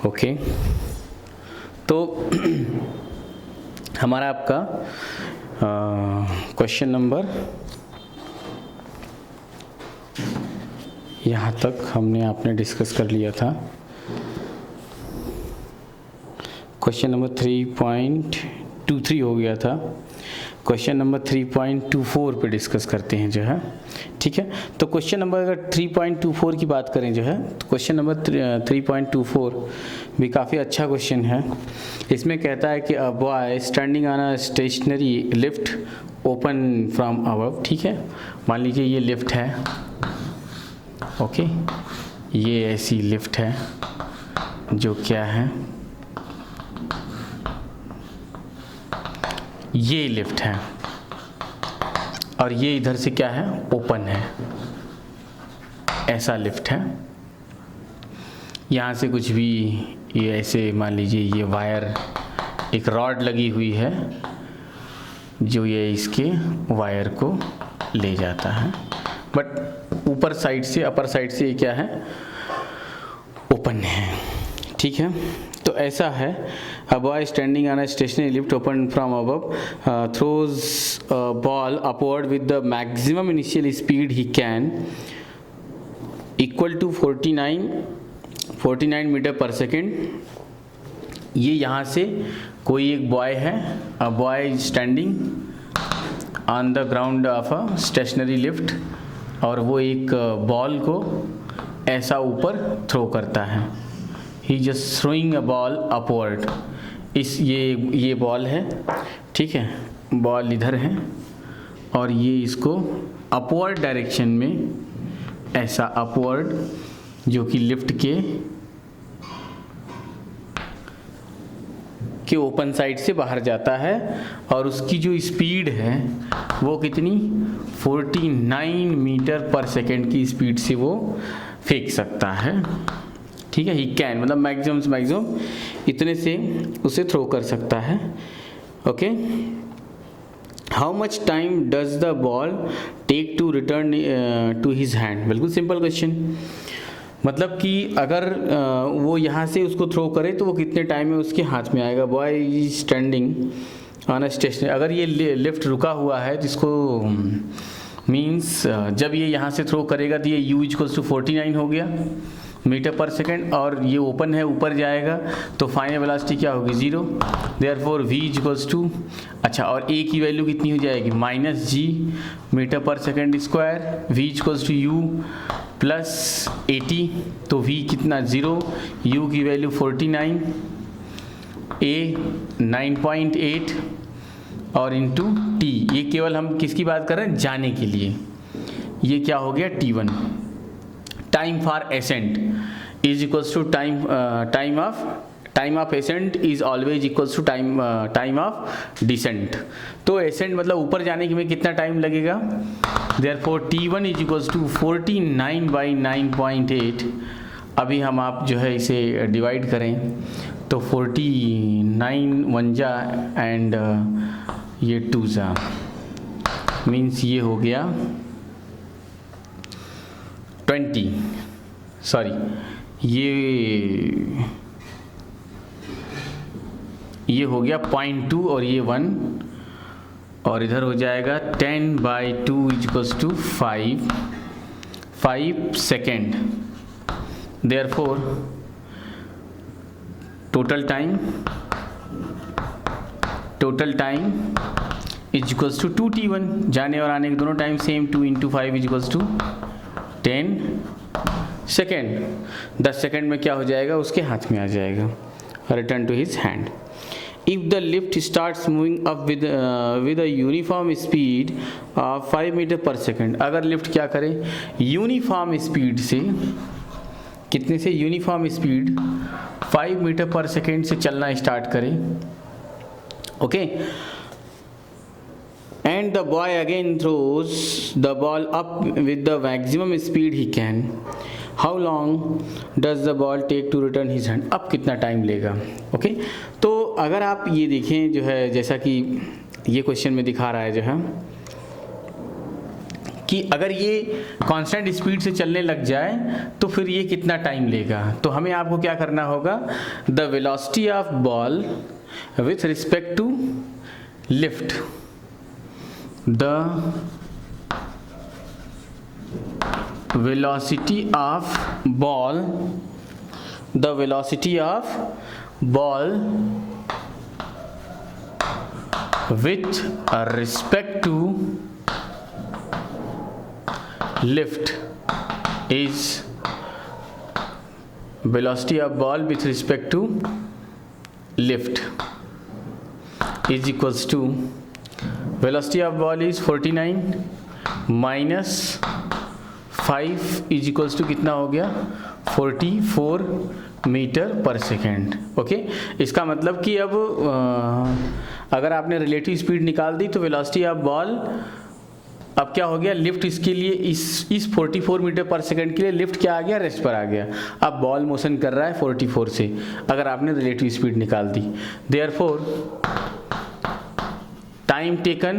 Okay, तो हमारा आपका क्वेश्चन नंबर यहाँ तक हमने आपने डिस्कस कर लिया था। क्वेश्चन नंबर 3.23 हो गया था। क्वेश्चन नंबर 3.24 पे डिस्कस करते हैं जो है, ठीक है। तो क्वेश्चन नंबर अगर 3.24 की बात करें जो है, तो क्वेश्चन नंबर 3.24 भी काफ़ी अच्छा क्वेश्चन है। इसमें कहता है कि a boy standing on a stationary lift open from above, ठीक है। मान लीजिए ये लिफ्ट है, ओके, ये ऐसी लिफ्ट है जो क्या है, ये लिफ्ट है और ये इधर से क्या है, ओपन है, ऐसा लिफ्ट है। यहाँ से कुछ भी ये ऐसे मान लीजिए ये वायर, एक रॉड लगी हुई है जो ये इसके वायर को ले जाता है, बट ऊपर साइड से, अपर साइड से ये क्या है, ओपन है, ठीक है। तो ऐसा है, a boy standing on a stationary lift open from above throws a ball upward with the maximum initial speed he can equal to 49 metre पर सेकेंड। ये यहाँ से कोई एक बॉय है, a boy standing on the ground of a stationary lift, और वो एक बॉल को ऐसा ऊपर थ्रो करता है। He just throwing a ball upward. इस ये बॉल है, ठीक है, बॉल इधर है और ये इसको अपवर्ड डायरेक्शन में, ऐसा अपवर्ड, जो कि लिफ्ट के ओपन साइड से बाहर जाता है, और उसकी जो स्पीड है वो कितनी, 49 मीटर पर सेकेंड की स्पीड से वो फेंक सकता है, ठीक है। ही कैन मतलब मैक्सिमम से मैक्सिमम इतने से उसे थ्रो कर सकता है, okay. How much time does the ball take to return to his hand. बिल्कुल सिंपल क्वेश्चन, मतलब कि अगर वो यहाँ से उसको थ्रो करे तो वो कितने टाइम में उसके हाथ में आएगा। Boy is standing on a station, अगर ये लिफ्ट रुका हुआ है जिसको मीन्स जब ये यहाँ से थ्रो करेगा तो ये u इक्वल्स टू 49 हो गया मीटर पर सेकेंड, और ये ओपन है, ऊपर जाएगा तो फाइनल वेलोसिटी क्या होगी, 0। देयरफॉर v इक्वल्स टू, अच्छा, और a की वैल्यू कितनी हो जाएगी, -g मीटर पर second square, v equals to u plus 80, तो v कितना 0, u की वैल्यू 49, a 9.8 और इंटू t। ये केवल हम किसकी बात कर रहे हैं, जाने के लिए। ये क्या हो गया, t1। Time for ascent is equals to time of ascent is always equals to time of descent. तो एसेंट मतलब ऊपर जाने के में कितना टाइम लगेगा, therefore t1 is equals to 49/9.8। अभी हम आप जो है इसे डिवाइड करें तो 49 1 जा एंड ये 2 जा, मीन्स ये हो गया 20, सॉरी ये हो गया 0.2 और ये 1, और इधर हो जाएगा 10/2 equals to 5 second. Therefore total time is equals to 2t1, जाने और आने के दोनों time same, 2 × 5 is equals to 10 second. 10 second में क्या हो जाएगा, उसके हाथ में आ जाएगा, return to his hand. If the lift starts moving up with a uniform speed of 5 metre पर सेकेंड। अगर लिफ्ट क्या करे, यूनिफॉर्म स्पीड से, कितने से, यूनिफॉर्म स्पीड 5 मीटर पर सेकेंड से चलना स्टार्ट करे, okay. And the boy again throws the ball up with the maximum speed he can. How long does the ball take to return his hand? अब कितना time लेगा, okay. तो अगर आप ये देखें जो है, जैसा कि ये क्वेश्चन में दिखा रहा है जो है कि अगर ये कांस्टेंट स्पीड से चलने लग जाए तो फिर ये कितना टाइम लेगा। तो हमें आपको क्या करना होगा, the velocity of ball with respect to lift, the velocity of ball, the velocity of ball with respect to lift is velocity of ball with respect to lift is equals to velocity of ball is 49 minus 5 is equals to कितना हो गया 44 metre पर second. Okay, इसका मतलब कि अब अगर आपने रिलेटिव स्पीड निकाल दी तो वेलोसिटी ऑफ बॉल अब क्या हो गया, लिफ्ट इसके लिए इस 44 मीटर पर सेकेंड के लिए लिफ्ट क्या आ गया, रेस्ट पर आ गया। अब बॉल मोशन कर रहा है 44 से, अगर आपने रिलेटिव स्पीड निकाल दी। Therefore time taken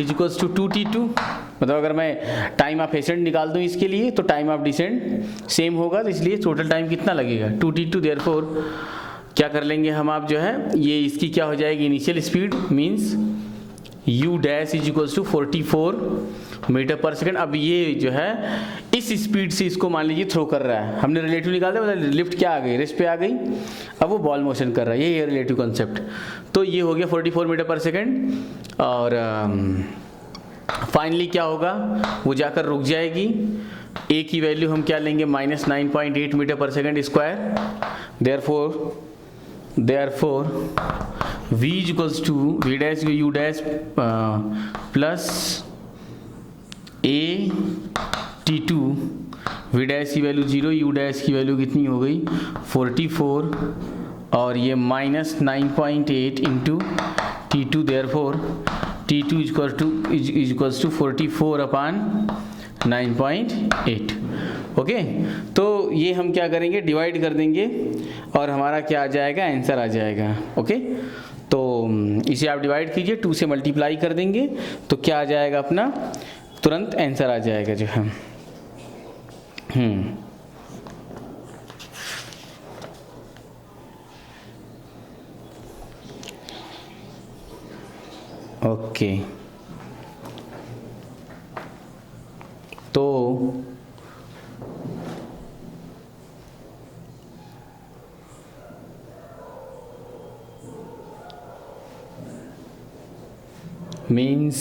is equals to 2t2, मतलब अगर मैं टाइम ऑफ एसेंट निकाल दूं इसके लिए तो टाइम ऑफ डिसेंट सेम होगा, तो इसलिए टोटल टाइम कितना लगेगा 2t2। देयरफॉर क्या कर लेंगे हम, आप जो है ये इसकी क्या हो जाएगी initial speed means u dash is equals to 44 metre पर सेकेंड। अब ये जो है इस स्पीड से इसको मान लीजिए थ्रो कर रहा है, हमने रिलेटिव निकाल दिया, मतलब लिफ्ट क्या आ गई, रेस्ट पे आ गई, अब वो बॉल मोशन कर रहा है, ये रिलेटिव कॉन्सेप्ट। तो ये हो गया 44 मीटर पर सेकेंड और फाइनली क्या होगा, वो जाकर रुक जाएगी। ए की वैल्यू हम क्या लेंगे -9.8 मीटर पर second square. Therefore v equals to v dash u dash plus a t2, v dash की वैल्यू 0, u डैश की वैल्यू कितनी हो गई 44 और ये -9.8 into t2। Therefore t2 is equals to 44 upon 9.8। Okay, तो ये हम क्या करेंगे, डिवाइड कर देंगे और हमारा क्या आ जाएगा, आंसर आ जाएगा। ओके, तो इसे आप डिवाइड कीजिए, 2 से मल्टीप्लाई कर देंगे तो क्या आ जाएगा अपना, तुरंत आंसर आ जाएगा जो है। ओके, तो means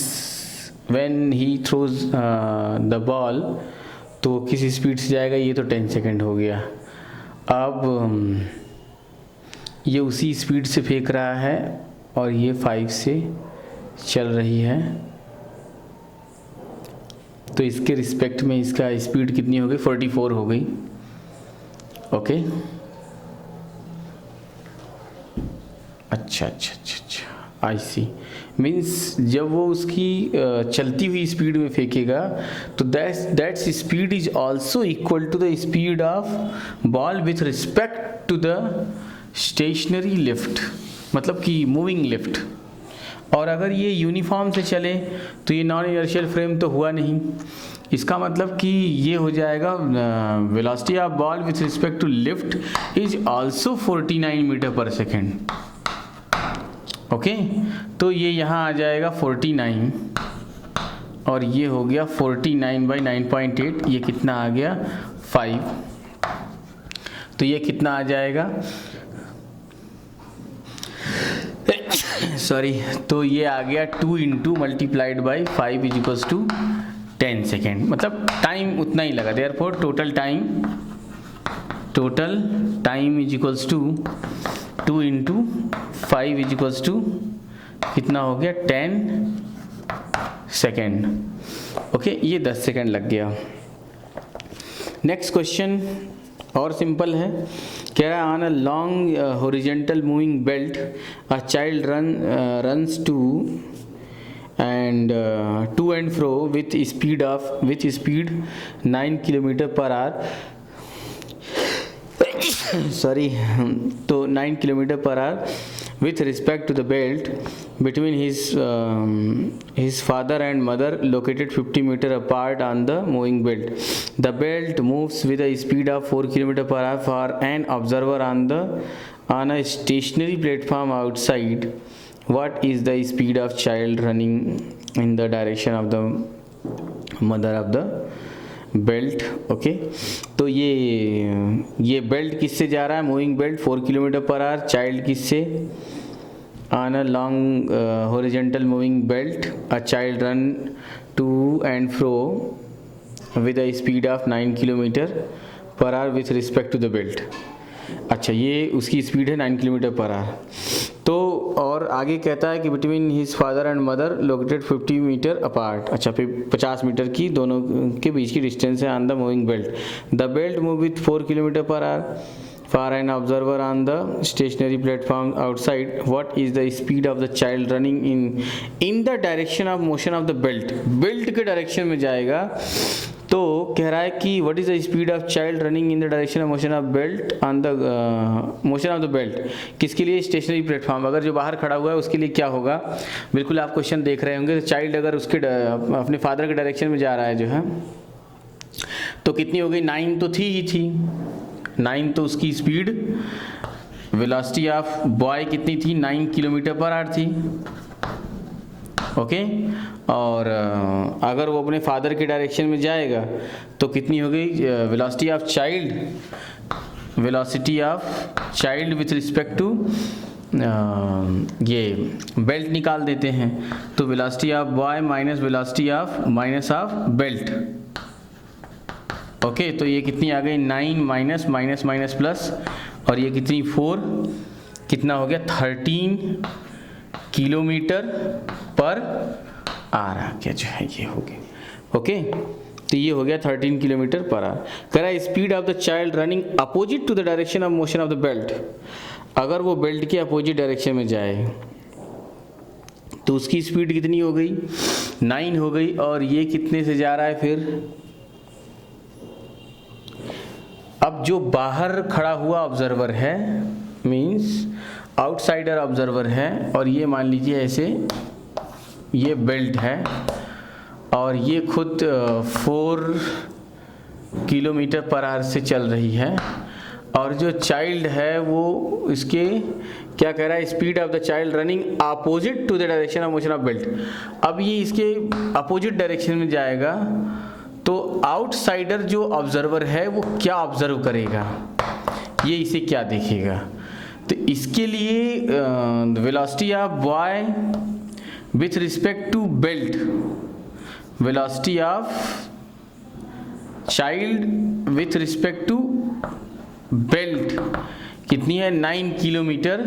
when he throws the ball, तो किस स्पीड से जाएगा, ये तो 10 सेकेंड हो गया। अब ये उसी स्पीड से फेंक रहा है और ये 5 से चल रही है, तो इसके रिस्पेक्ट में इसका स्पीड कितनी हो गई 44 हो गई। ओके, अच्छा, आई सी। मीन्स जब वो उसकी चलती हुई स्पीड में फेंकेगा तो that's speed is also equal to the speed of ball with respect to the stationary lift, मतलब कि मूविंग लिफ्ट। और अगर ये यूनिफॉर्म से चले तो ये नॉन इनर्शियल फ्रेम तो हुआ नहीं, इसका मतलब कि ये हो जाएगा velocity of ball with respect to lift is also 49 metre पर सेकेंड। ओके, तो ये यहाँ आ जाएगा 49 और ये हो गया 49/9.8, ये कितना आ गया 5, तो ये कितना आ जाएगा सॉरी, तो ये आ गया 2 into multiplied by 5 is equals to 10 second, मतलब टाइम उतना ही लगा। Therefore total time is equals to 2 into 5 is equals to कितना हो गया 10 सेकेंड। ओके, ये 10 सेकेंड लग गया। नेक्स्ट क्वेश्चन और सिंपल है, कह रहा है on a long horizontal moving belt a child runs to and fro with speed 9 kilometre per hour, sorry, तो 9 kilometre per hour with respect to the belt between his father and mother located 50 meter apart on the moving belt. The belt moves with a speed of 4 km per hour for an observer on a stationary platform outside. What is the speed of child running in the direction of the mother of the belt? Okay, तो ये belt किससे जा रहा है? Moving belt 4 kilometre per hour. Child किससे? On a long horizontal moving belt a child run to and fro with a speed of 9 kilometre per hour with respect to the belt. अच्छा, ये उसकी speed है 9 kilometre per our. तो और आगे कहता है कि between his father and mother located 50 metre apart. अच्छा, फिर 50 मीटर की दोनों के बीच की डिस्टेंस है on the moving belt. The belt move with 4 kilometre per hour for an observer on the stationary platform outside. What is the speed of the child running in the direction of motion of the belt? Belt के direction में जाएगा. तो कह रहा है कि what is the speed of child running in the direction of motion of belt on the motion of the belt. किसके लिए? Stationary platform. अगर जो बाहर खड़ा हुआ है उसके लिए क्या होगा? बिल्कुल आप क्वेश्चन देख रहे होंगे. चाइल्ड अगर उसके अपने फादर के डायरेक्शन में जा रहा है जो है, तो कितनी हो गई? 9 तो थी ही थी. 9 तो उसकी स्पीड. वेलोसिटी ऑफ बॉय कितनी थी? 9 किलोमीटर पर आवर थी. ओके, और अगर वो अपने फादर के डायरेक्शन में जाएगा तो कितनी हो गई? Velocity of child with respect to ये बेल्ट निकाल देते हैं. तो velocity of boy minus velocity of belt. Okay, तो ये कितनी आ गई? 9 माइनस माइनस माइनस प्लस, और ये कितनी? 4. कितना हो गया? 13 किलोमीटर पर आवर आ गया जो है, ये हो गया. ओके, तो ये हो गया 13 किलोमीटर पर आवर. कह रहा है speed of the child running opposite to the direction of motion of the belt. अगर वो बेल्ट के अपोजिट डायरेक्शन में जाए तो उसकी स्पीड कितनी हो गई? 9 हो गई. और ये कितने से जा रहा है फिर? अब जो बाहर खड़ा हुआ ऑब्जर्वर है, मीन्स आउटसाइडर ऑब्जर्वर है, और ये मान लीजिए ऐसे ये बेल्ट है और ये खुद 4 किलोमीटर पर आवर से चल रही है, और जो चाइल्ड है वो इसके क्या कह रहा है? Speed of the child running opposite to the direction of motion of belt. अब ये इसके अपोजिट डायरेक्शन में जाएगा तो आउटसाइडर जो ऑब्जर्वर है वो क्या ऑब्जर्व करेगा? ये इसे क्या देखेगा? तो इसके लिए velocity of boy with respect to belt, velocity of child with respect to belt कितनी है? 9 किलोमीटर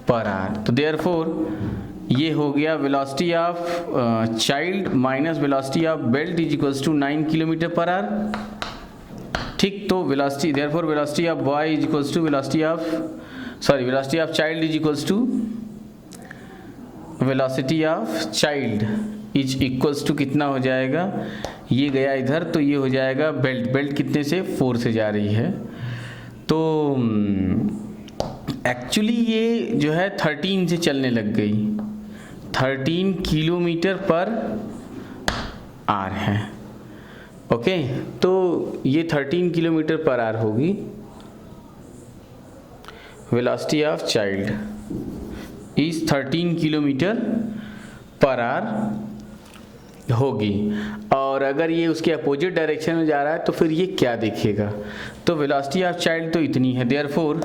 पर आवर. तो देयरफॉर ये हो गया velocity of child minus velocity of belt is equals to 9 kilometre per hour. ठीक, तो velocity therefore velocity of boy is equals to velocity of child is equals to velocity of child is equals to कितना हो जाएगा? ये गया इधर, तो ये हो जाएगा बेल्ट कितने से? 4 से जा रही है. तो एक्चुअली ये जो है 13 से चलने लग गई. 13 किलोमीटर पर आवर है. ओके, तो ये 13 किलोमीटर पर आवर होगी velocity of child is 13 kilometre per our होगी. और अगर ये उसके अपोजिट डायरेक्शन में जा रहा है तो फिर ये क्या देखेगा? तो वेलोसिटी ऑफ चाइल्ड तो इतनी है. Therefore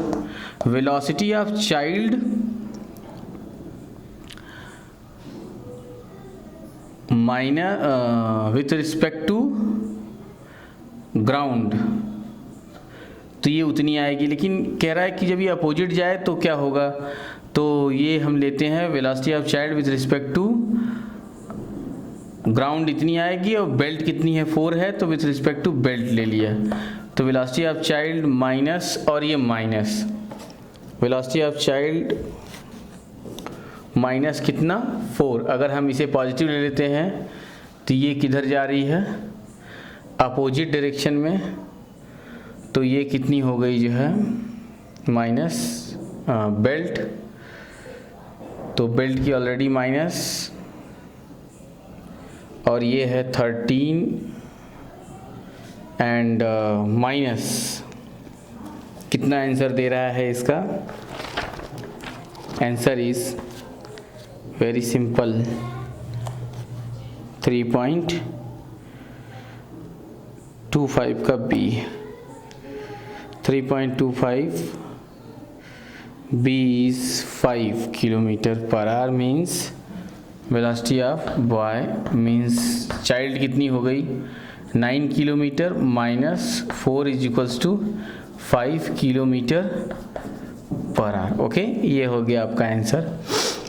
velocity of child minus with respect to ground, तो ये उतनी आएगी. लेकिन कह रहा है कि जब ये अपोजिट जाए तो क्या होगा? तो ये हम लेते हैं velocity of child with respect to ground इतनी आएगी, और बेल्ट कितनी है? 4 है, तो विथ रिस्पेक्ट टू बेल्ट ले लिया. तो वेलोसिटी ऑफ चाइल्ड माइनस, और ये minus velocity of child minus कितना? 4. अगर हम इसे पॉजिटिव ले लेते हैं तो ये किधर जा रही है? अपोजिट डायरेक्शन में. तो ये कितनी हो गई जो है? माइनस बेल्ट तो बेल्ट की ऑलरेडी माइनस, और ये है 13 एंड माइनस, कितना आंसर दे रहा है इसका? आंसर इज वेरी सिंपल, 3.25 का B. 3.25 B is 5 kilometre per hour, means velocity of boy means child कितनी हो गई? 9 kilometre minus 4 is equals to 5 kilometre per hour. Okay, ये हो गया आपका answer,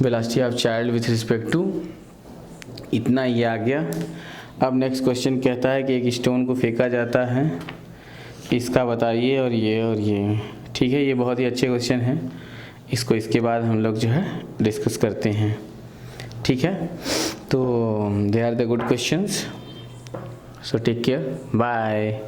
velocity of child with respect to, इतना ये आ गया। अब नेक्स्ट क्वेश्चन कहता है कि एक स्टोन को फेंका जाता है, इसका बताइए, और ये ठीक है, ये बहुत ही अच्छे क्वेश्चन हैं, इसको इसके बाद हम लोग जो है डिस्कस करते हैं, ठीक है। तो they are the good questions, so take care, bye.